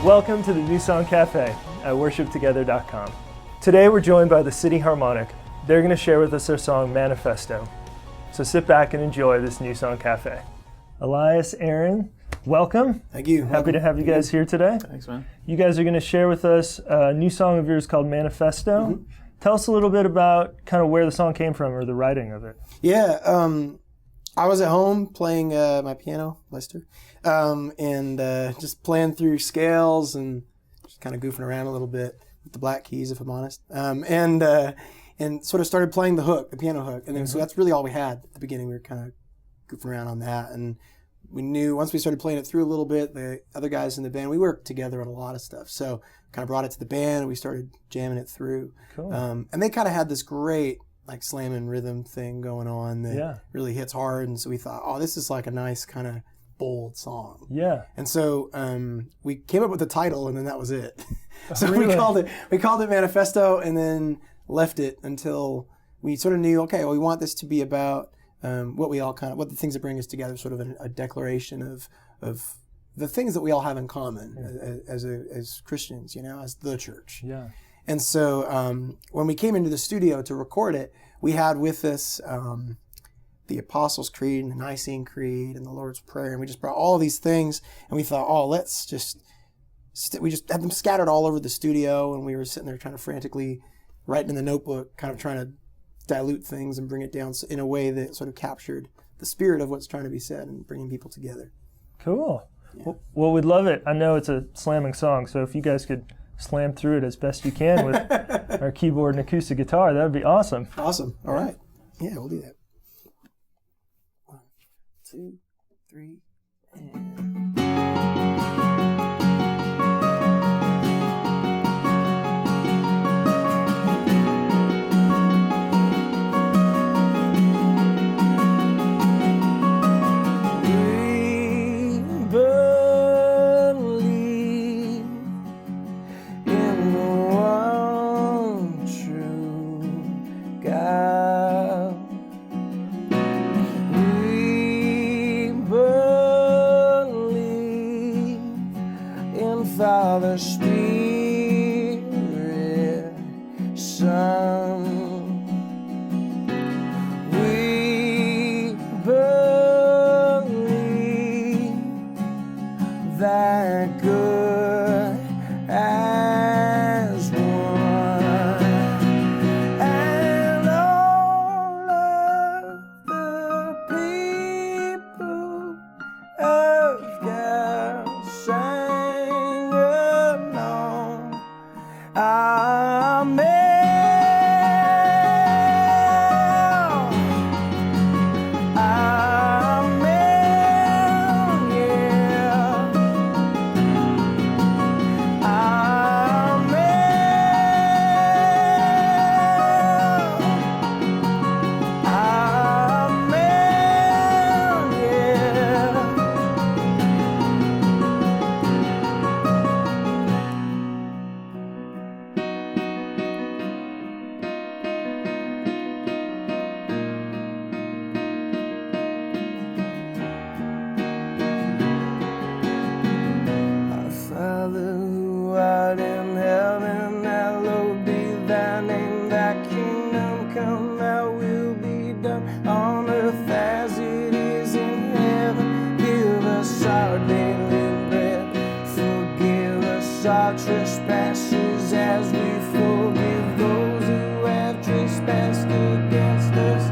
Welcome to the New Song Cafe at worshiptogether.com. Today we're joined by the City Harmonic. They're going to share with us their song Manifesto. So sit back and enjoy this New Song Cafe. Elias, Aaron, welcome. Thank you. Happy to have you guys here today. Thanks, man. You guys are going to share with us a new song of yours called Manifesto. Mm-hmm. Tell us a little bit about kind of where the song came from or the writing of it. Yeah, I was at home playing my piano, Lester, and just playing through scales and just kind of goofing around a little bit with the black keys, if I'm honest, and sort of started playing the hook, the piano hook, and then, so that's really all we had at the beginning. We were kind of goofing around on that, and we knew once we started playing it through a little bit, the other guys in the band, we worked together on a lot of stuff, so kind of brought it to the band, and we started jamming it through. Cool. And they kind of had this great like slamming rhythm thing going on that really hits hard, and so we thought, oh, this is like a nice kind of bold song. Yeah. And so we came up with the title, and then that was it. So really? we called it Manifesto, and then left it until we sort of knew, okay, well, we want this to be about what the things that bring us together, sort of a declaration of the things that we all have in common as Christians, as the church. Yeah. And so when we came into the studio to record it, we had with us the Apostles' Creed and the Nicene Creed and the Lord's Prayer, and we just brought all these things, and we thought, oh, let's just we just had them scattered all over the studio, and we were sitting there trying to frantically write in the notebook, kind of trying to dilute things and bring it down in a way that sort of captured the spirit of what's trying to be said and bringing people together. Cool. Yeah. Well, we'd love it. I know it's a slamming song, so if you guys could slam through it as best you can with our keyboard and acoustic guitar, that would be awesome. Awesome. All right. Yeah, we'll do that. 1, 2, 3, and... Father, Spirit, Son, we believe that good as one, and all of the people of God sang along. Amen. Amen. Yeah. Amen. Amen. Yeah. Our Father who art in heaven, hallowed be thy name. Thy kingdom come, thy will be done on earth as it is in heaven. Give us our daily bread. Forgive us our trespasses as we forgive those who have trespassed against us.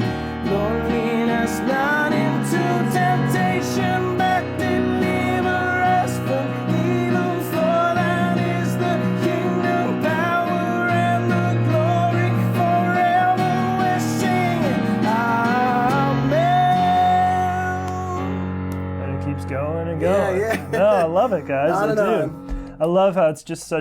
Lord, lead us not into temptation, but deliver us from evil. For thine is the kingdom, power, and the glory forever. We're singing Amen. And it keeps going and going. Yeah. No, I love it, guys. On I and do. on. I love how it's just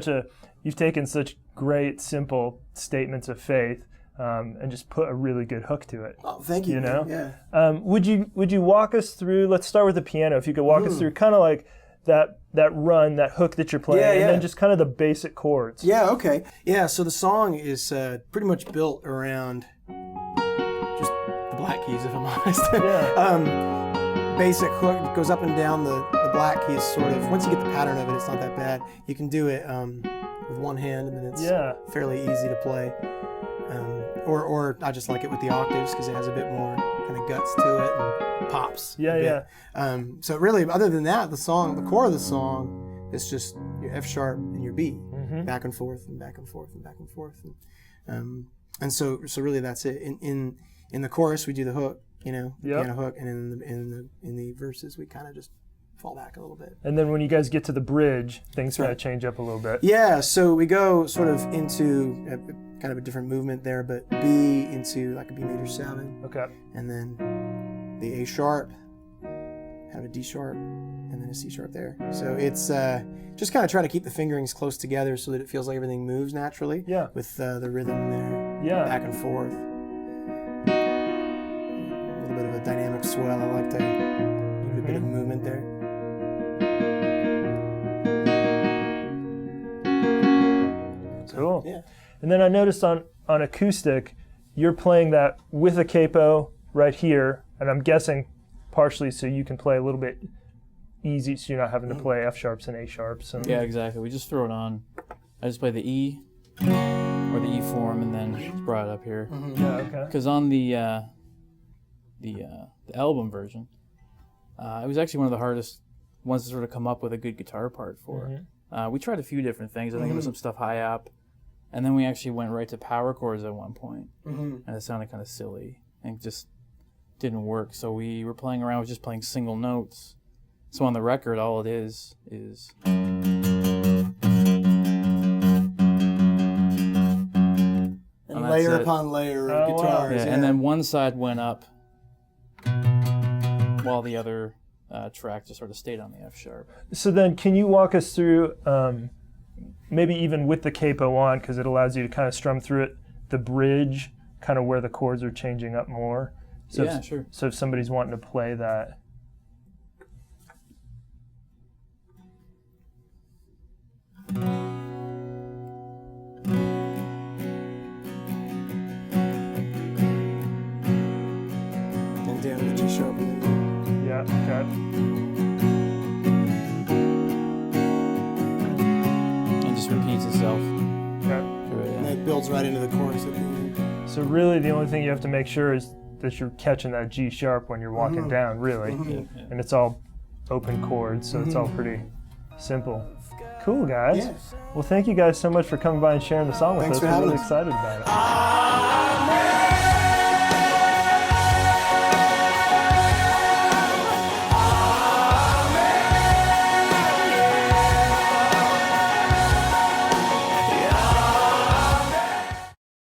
you've taken such great, simple statements of faith and just put a really good hook to it. Oh, thank you. Yeah. Yeah. Would you walk us through? Let's start with the piano. If you could walk us through kind of like that run, that hook that you're playing, and then just kind of the basic chords. Yeah. Okay. Yeah. So the song is pretty much built around just the black keys, if I'm honest. Yeah. Basic hook goes up and down the the black key is sort of, once you get the pattern of it, it's not that bad. You can do it with one hand, and then it's fairly easy to play. Or I just like it with the octaves because it has a bit more kind of guts to it and pops. So really, other than that, the core of the song is just your F sharp and your B, back and forth and back and forth and back and forth, and so really that's it. In the chorus, we do the hook, piano hook, and in the verses, we kind of just fall back a little bit. And then when you guys get to the bridge, things kind of change up a little bit. Yeah, so we go sort of into kind of a different movement there, but B into like a B major 7. Okay. And then the A sharp, have a D sharp, and then a C sharp there. So it's just kind of trying to keep the fingerings close together so that it feels like everything moves naturally. Yeah. With the rhythm there. Yeah. Back and forth. A little bit of a dynamic swell. I like to give a bit of movement there. Cool. Yeah. And then I noticed on acoustic, you're playing that with a capo right here, and I'm guessing partially so you can play a little bit easy, so you're not having to play F sharps and A sharps. And yeah, exactly. We just throw it on. I just play the E or the E form, and then it's brought up here. Yeah, okay. Because on the album version, it was actually one of the hardest ones to sort of come up with a good guitar part for. We tried a few different things. I think there was some stuff high up. And then we actually went right to power chords at one point. And it sounded kind of silly and just didn't work. So we were playing around with just playing single notes. So on the record, all it is and layer upon layer of guitars. Yeah, and then one side went up while the other track just sort of stayed on the F sharp. So then can you walk us through maybe even with the capo on, because it allows you to kind of strum through it, the bridge, kind of where the chords are changing up more. So yeah, sure. So if somebody's wanting to play that. And down to the G sharp. Yeah, okay. Repeats itself. Okay. And it builds right into the chorus at the end. So really the only thing you have to make sure is that you're catching that G sharp when you're walking down, really. And it's all open chords, so it's all pretty simple. Cool, guys. Yeah. Well, thank you guys so much for coming by and sharing the song with Thanks us. for We're having really us. excited about it.